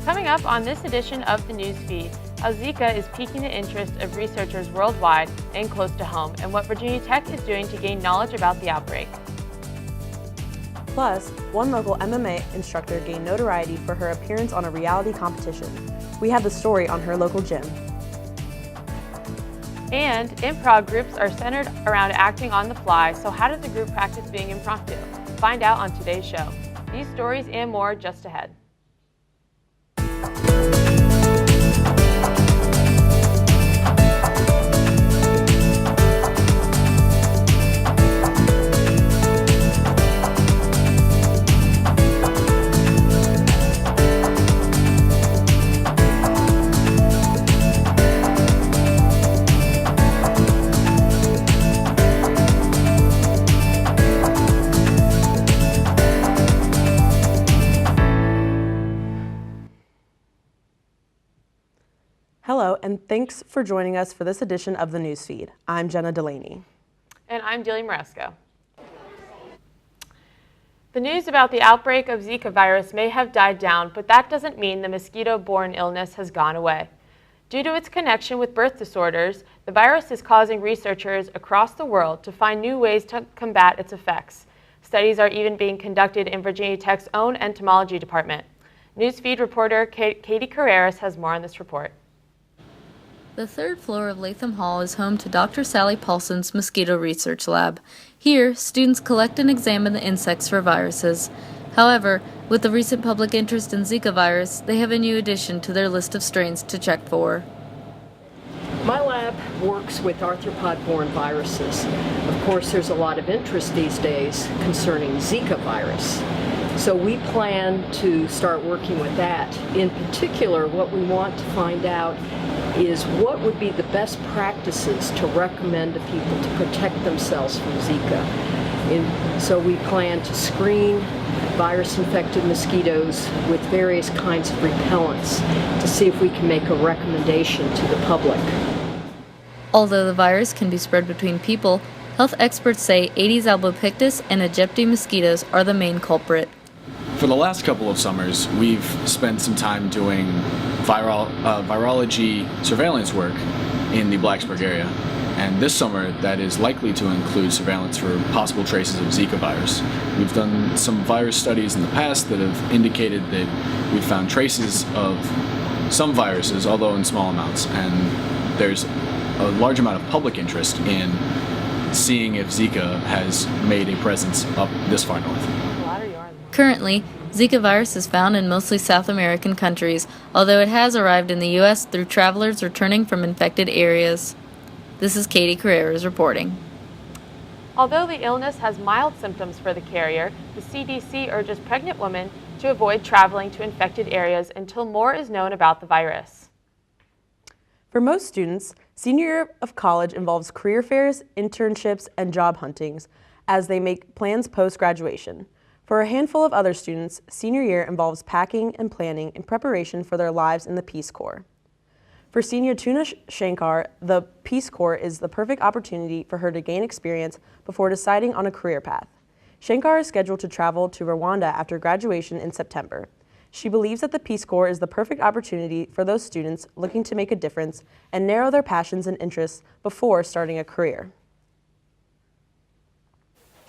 Coming up on this edition of the Newsfeed, how Zika is piquing the interest of researchers worldwide and close to home, and what Virginia Tech is doing to gain knowledge about the outbreak. Plus, one local MMA instructor gained notoriety for her appearance on a reality competition. We have the story on her local gym. And improv groups are centered around acting on the fly, so how does a group practice being impromptu? Find out on today's show. These stories and more just ahead. Hello, and thanks for joining us for this edition of the Newsfeed. I'm Jenna Delaney. And I'm Dilly Moresco. The news about the outbreak of Zika virus may have died down, but that doesn't mean the mosquito-borne illness has gone away. Due to its connection with birth disorders, the virus is causing researchers across the world to find new ways to combat its effects. Studies are even being conducted in Virginia Tech's own entomology department. Newsfeed reporter Katie Carreras has more on this report. The third floor of Latham Hall is home to Dr. Sally Paulson's Mosquito Research Lab. Here, students collect and examine the insects for viruses. However, with the recent public interest in Zika virus, they have a new addition to their list of strains to check for. My lab works with arthropod-borne viruses. Of course, there's a lot of interest these days concerning Zika virus. So we plan to start working with that. In particular, what we want to find out is what would be the best practices to recommend to people to protect themselves from Zika. So we plan to screen virus-infected mosquitoes with various kinds of repellents to see if we can make a recommendation to the public. Although the virus can be spread between people, health experts say Aedes albopictus and Aegypti mosquitoes are the main culprit. For the last couple of summers, we've spent some time doing virology surveillance work in the Blacksburg area. And this summer, that is likely to include surveillance for possible traces of Zika virus. We've done some virus studies in the past that have indicated that we've found traces of some viruses, although in small amounts. And there's a large amount of public interest in seeing if Zika has made a presence up this far north. Currently, Zika virus is found in mostly South American countries, although it has arrived in the U.S. through travelers returning from infected areas. This is Katie Carreras reporting. Although the illness has mild symptoms for the carrier, the CDC urges pregnant women to avoid traveling to infected areas until more is known about the virus. For most students, senior year of college involves career fairs, internships, and job huntings as they make plans post-graduation. For a handful of other students, senior year involves packing and planning in preparation for their lives in the Peace Corps. For senior Tuna Shankar, the Peace Corps is the perfect opportunity for her to gain experience before deciding on a career path. Shankar is scheduled to travel to Rwanda after graduation in September. She believes that the Peace Corps is the perfect opportunity for those students looking to make a difference and narrow their passions and interests before starting a career.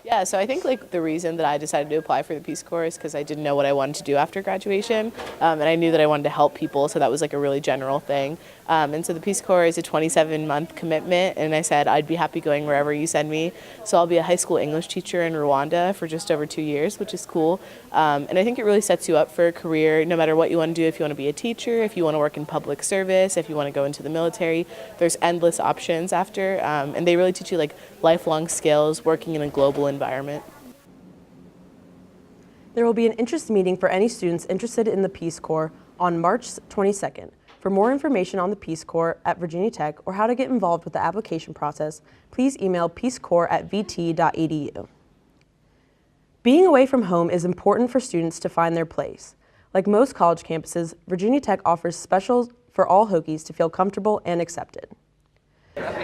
Yeah, so I think the reason that I decided to apply for the Peace Corps is because I didn't know what I wanted to do after graduation, and I knew that I wanted to help people, so that was a really general thing. And so the Peace Corps is a 27-month commitment, and I said I'd be happy going wherever you send me. So I'll be a high school English teacher in Rwanda for just over 2 years, which is cool. And I think it really sets you up for a career, no matter what you want to do. If you want to be a teacher, if you want to work in public service, if you want to go into the military, there's endless options after, and they really teach you lifelong skills working in a global environment. There will be an interest meeting for any students interested in the Peace Corps on March 22nd. For more information on the Peace Corps at Virginia Tech or how to get involved with the application process, please email peacecorps@vt.edu. Being away from home is important for students to find their place. Like most college campuses, Virginia Tech offers specials for all Hokies to feel comfortable and accepted.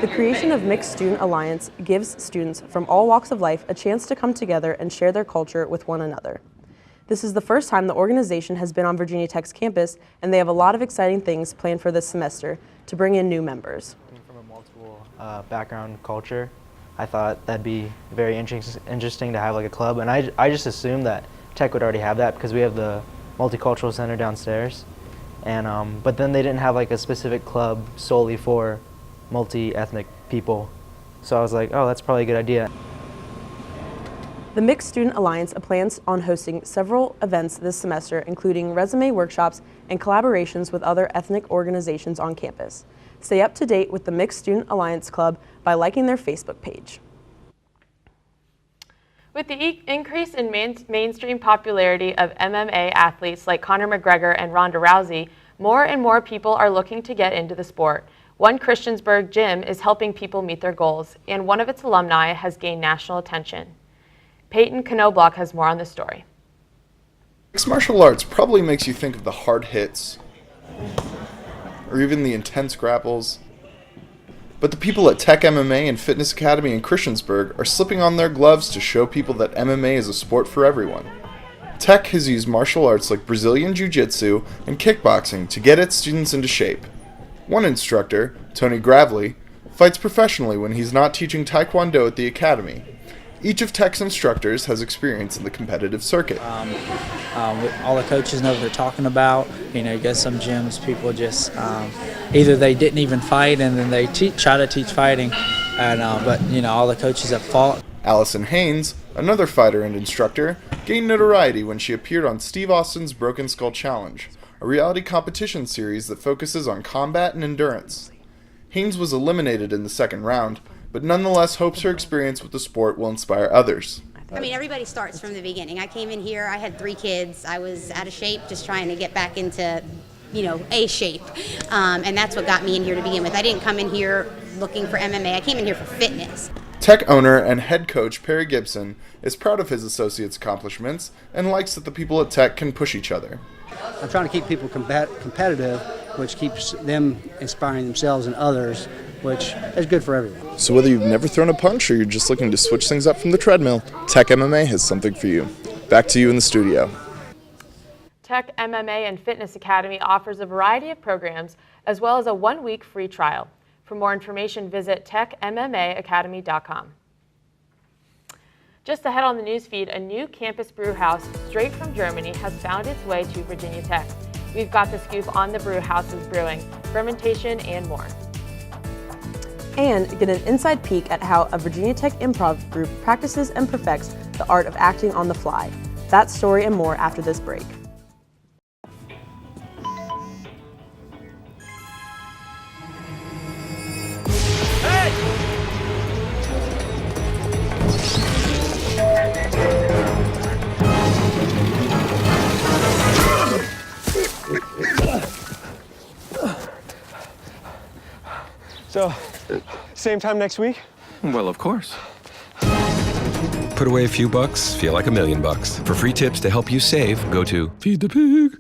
The creation of Mixed Student Alliance gives students from all walks of life a chance to come together and share their culture with one another. This is the first time the organization has been on Virginia Tech's campus, and they have a lot of exciting things planned for this semester to bring in new members. From a multiple background culture, I thought that'd be very interesting to have like a club, and I just assumed that Tech would already have that because we have the multicultural center downstairs, and but then they didn't have like a specific club solely for multi-ethnic people, so I was like, oh, that's probably a good idea. The Mixed Student Alliance plans on hosting several events this semester, including resume workshops and collaborations with other ethnic organizations on campus. Stay up to date with the Mixed Student Alliance Club by liking their Facebook page. With the increase in mainstream popularity of MMA athletes like Conor McGregor and Ronda Rousey, more and more people are looking to get into the sport. One Christiansburg gym is helping people meet their goals, and one of its alumni has gained national attention. Peyton Knobloch has more on this story. Mixed martial arts probably makes you think of the hard hits, or even the intense grapples. But the people at Tech MMA and Fitness Academy in Christiansburg are slipping on their gloves to show people that MMA is a sport for everyone. Tech has used martial arts like Brazilian Jiu-Jitsu and kickboxing to get its students into shape. One instructor, Tony Gravely, fights professionally when he's not teaching Taekwondo at the academy. Each of Tech's instructors has experience in the competitive circuit. All the coaches know what they're talking about. You know, you get some gyms, people just either they didn't even fight and then they try to teach fighting, and but you know, all the coaches have fought. Allison Haynes, another fighter and instructor, gained notoriety when she appeared on Steve Austin's Broken Skull Challenge, a reality competition series that focuses on combat and endurance. Haynes was eliminated in the second round, but nonetheless hopes her experience with the sport will inspire others. I mean, everybody starts from the beginning. I came in here, I had 3 kids, I was out of shape, just trying to get back into, you know, a shape, and that's what got me in here to begin with. I didn't come in here looking for MMA, I came in here for fitness. Tech owner and head coach Perry Gibson is proud of his associates' accomplishments and likes that the people at Tech can push each other. I'm trying to keep people competitive, which keeps them inspiring themselves and others, which is good for everyone. So whether you've never thrown a punch or you're just looking to switch things up from the treadmill, Tech MMA has something for you. Back to you in the studio. Tech MMA and Fitness Academy offers a variety of programs as well as a 1-week free trial. For more information, visit techmmaacademy.com. Just ahead on the newsfeed, a new campus brew house straight from Germany has found its way to Virginia Tech. We've got the scoop on the brew house's brewing, fermentation, and more. And get an inside peek at how a Virginia Tech Improv group practices and perfects the art of acting on the fly. That story and more after this break. So, same time next week? Well, of course. Put away a few bucks, feel like $1 million. For free tips to help you save, go to Feed the Pig.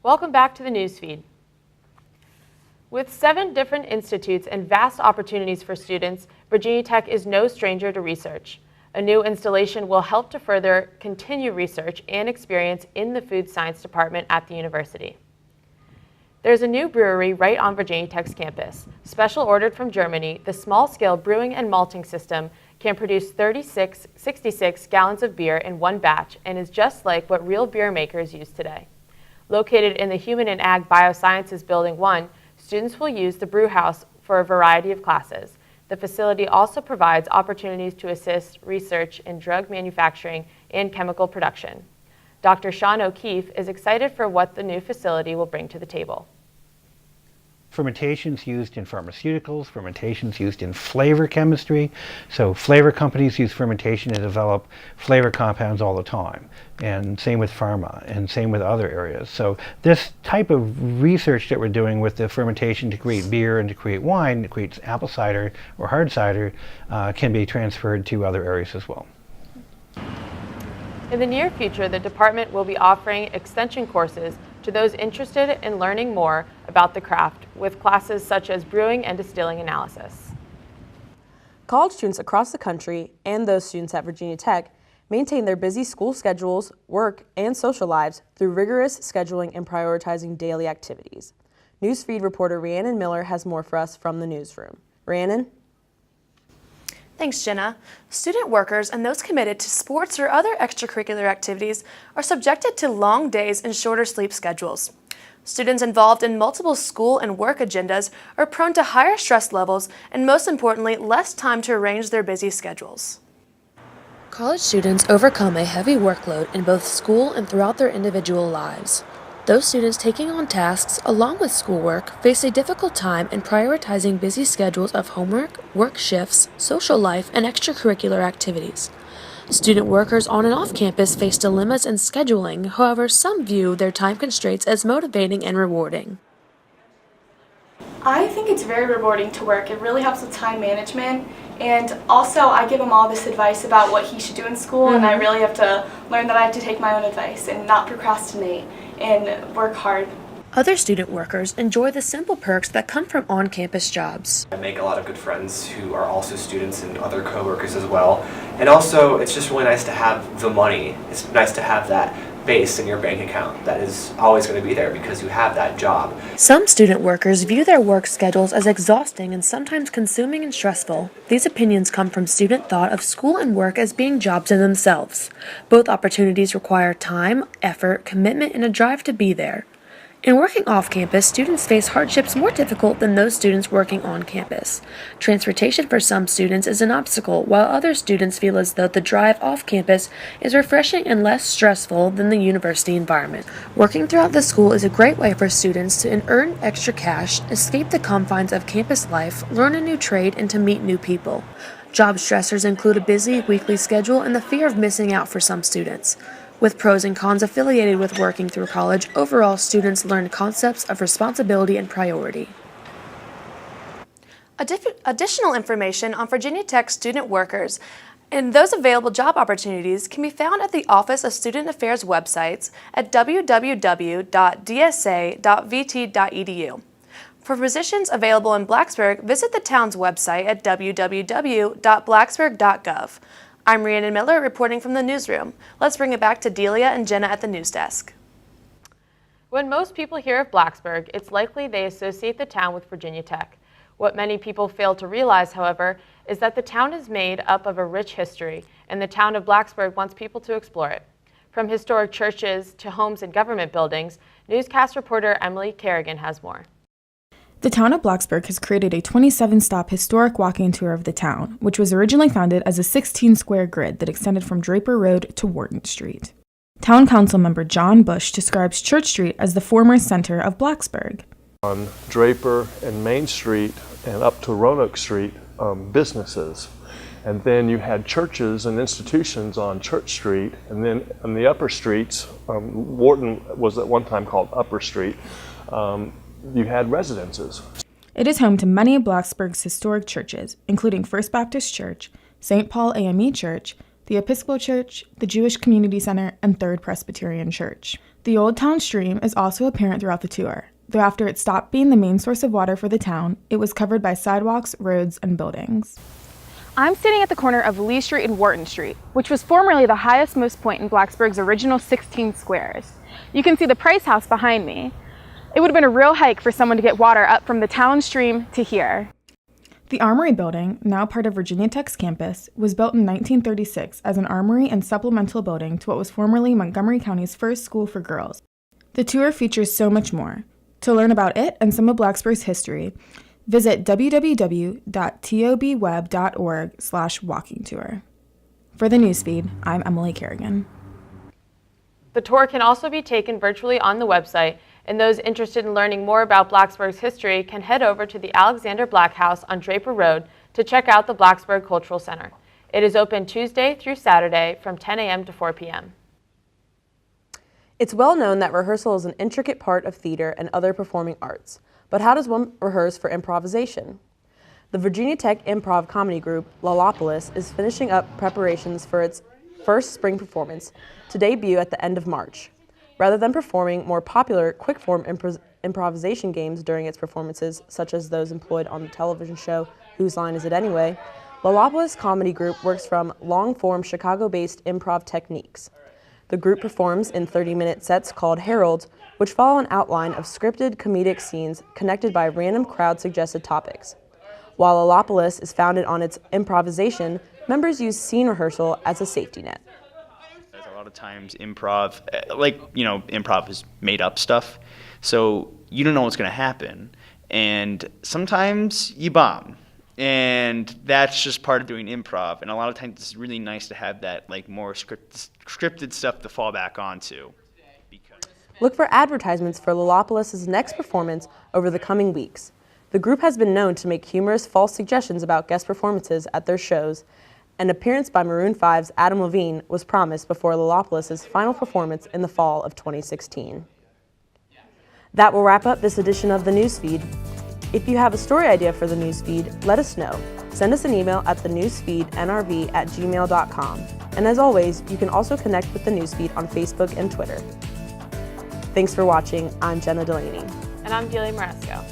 Welcome back to the newsfeed. With 7 different institutes and vast opportunities for students, Virginia Tech is no stranger to research. A new installation will help to further continue research and experience in the food science department at the university. There's a new brewery right on Virginia Tech's campus. Special ordered from Germany, the small-scale brewing and malting system can produce 66 gallons of beer in one batch and is just like what real beer makers use today. Located in the Human and Ag Biosciences Building 1, students will use the brew house for a variety of classes. The facility also provides opportunities to assist research in drug manufacturing and chemical production. Dr. Sean O'Keefe is excited for what the new facility will bring to the table. Fermentation's used in pharmaceuticals, fermentation's used in flavor chemistry. So flavor companies use fermentation to develop flavor compounds all the time. And same with pharma, and same with other areas. So this type of research that we're doing with the fermentation to create beer and to create wine, to create apple cider or hard cider, can be transferred to other areas as well. In the near future, the department will be offering extension courses to those interested in learning more about the craft with classes such as brewing and distilling analysis. College students across the country and those students at Virginia Tech maintain their busy school schedules, work, and social lives through rigorous scheduling and prioritizing daily activities. Newsfeed reporter Rhiannon Miller has more for us from the newsroom. Rhiannon? Thanks, Jenna. Student workers and those committed to sports or other extracurricular activities are subjected to long days and shorter sleep schedules. Students involved in multiple school and work agendas are prone to higher stress levels and, most importantly, less time to arrange their busy schedules. College students overcome a heavy workload in both school and throughout their individual lives. Those students taking on tasks along with schoolwork face a difficult time in prioritizing busy schedules of homework, work shifts, social life, and extracurricular activities. Student workers on and off campus face dilemmas in scheduling, however, some view their time constraints as motivating and rewarding. I think it's very rewarding to work. It really helps with time management, and also I give him all this advice about what he should do in school, and I really have to learn that I have to take my own advice and not procrastinate and work hard. Other student workers enjoy the simple perks that come from on-campus jobs. I make a lot of good friends who are also students and other coworkers as well. And also, it's just really nice to have the money. It's nice to have that base in your bank account that is always going to be there because you have that job. Some student workers view their work schedules as exhausting and sometimes consuming and stressful. These opinions come from student thought of school and work as being jobs in themselves. Both opportunities require time, effort, commitment, and a drive to be there. In working off campus, students face hardships more difficult than those students working on campus. Transportation for some students is an obstacle, while other students feel as though the drive off campus is refreshing and less stressful than the university environment. Working throughout the school is a great way for students to earn extra cash, escape the confines of campus life, learn a new trade, and to meet new people. Job stressors include a busy weekly schedule and the fear of missing out for some students. With pros and cons affiliated with working through college, overall students learn concepts of responsibility and priority. Additional information on Virginia Tech student workers and those available job opportunities can be found at the Office of Student Affairs websites at www.dsa.vt.edu. For positions available in Blacksburg, visit the town's website at www.blacksburg.gov. I'm Rhiannon Miller reporting from the newsroom. Let's bring it back to Delia and Jenna at the news desk. When most people hear of Blacksburg, it's likely they associate the town with Virginia Tech. What many people fail to realize, however, is that the town is made up of a rich history, and the town of Blacksburg wants people to explore it. From historic churches to homes and government buildings, newscast reporter Emily Kerrigan has more. The town of Blacksburg has created a 27-stop historic walking tour of the town, which was originally founded as a 16-square grid that extended from Draper Road to Wharton Street. Town Council member John Bush describes Church Street as the former center of Blacksburg. On Draper and Main Street and up to Roanoke Street, businesses. And then you had churches and institutions on Church Street, and then on the upper streets, Wharton was at one time called Upper Street, you had residences. It is home to many of Blacksburg's historic churches, including First Baptist Church, St. Paul AME Church, the Episcopal Church, the Jewish Community Center, and Third Presbyterian Church. The Old Town Stream is also apparent throughout the tour, though after it stopped being the main source of water for the town, it was covered by sidewalks, roads, and buildings. I'm standing at the corner of Lee Street and Wharton Street, which was formerly the highest most point in Blacksburg's original 16 squares. You can see the Price House behind me. It would have been a real hike for someone to get water up from the town stream to here. The Armory Building, now part of Virginia Tech's campus, was built in 1936 as an armory and supplemental building to what was formerly Montgomery County's first school for girls. The tour features so much more. To learn about it and some of Blacksburg's history, visit www.tobweb.org/walking-tour. For the newsfeed, I'm Emily Kerrigan. The tour can also be taken virtually on the website, and those interested in learning more about Blacksburg's history can head over to the Alexander Black House on Draper Road to check out the Blacksburg Cultural Center. It is open Tuesday through Saturday from 10 a.m. to 4 p.m. It's well known that rehearsal is an intricate part of theater and other performing arts, but how does one rehearse for improvisation? The Virginia Tech improv comedy group, Lollapalooza, is finishing up preparations for its first spring performance to debut at the end of March. rather than performing more popular quick-form improvisation games during its performances, such as those employed on the television show Whose Line Is It Anyway. Lolopolis Comedy Group works from long-form Chicago-based improv techniques. The group performs in 30-minute sets called Heralds, which follow an outline of scripted comedic scenes connected by random crowd-suggested topics. While Lolopolis is founded on its improvisation, members use scene rehearsal as a safety net. A lot of times improv, improv is made up stuff, so you don't know what's going to happen, and sometimes you bomb. And that's just part of doing improv. And a lot of times it's really nice to have that more scripted stuff to fall back onto. Look for advertisements for Lolopolis' next performance over the coming weeks. The group has been known to make humorous false suggestions about guest performances at their shows. An appearance by Maroon 5's Adam Levine was promised before Lolopolis' final performance in the fall of 2016. That will wrap up this edition of the Newsfeed. If you have a story idea for the newsfeed, let us know. Send us an email at thenewsfeednrv@gmail.com. And as always, you can also connect with the newsfeed on Facebook and Twitter. Thanks for watching. I'm Jenna Delaney. And I'm Delia Maresco.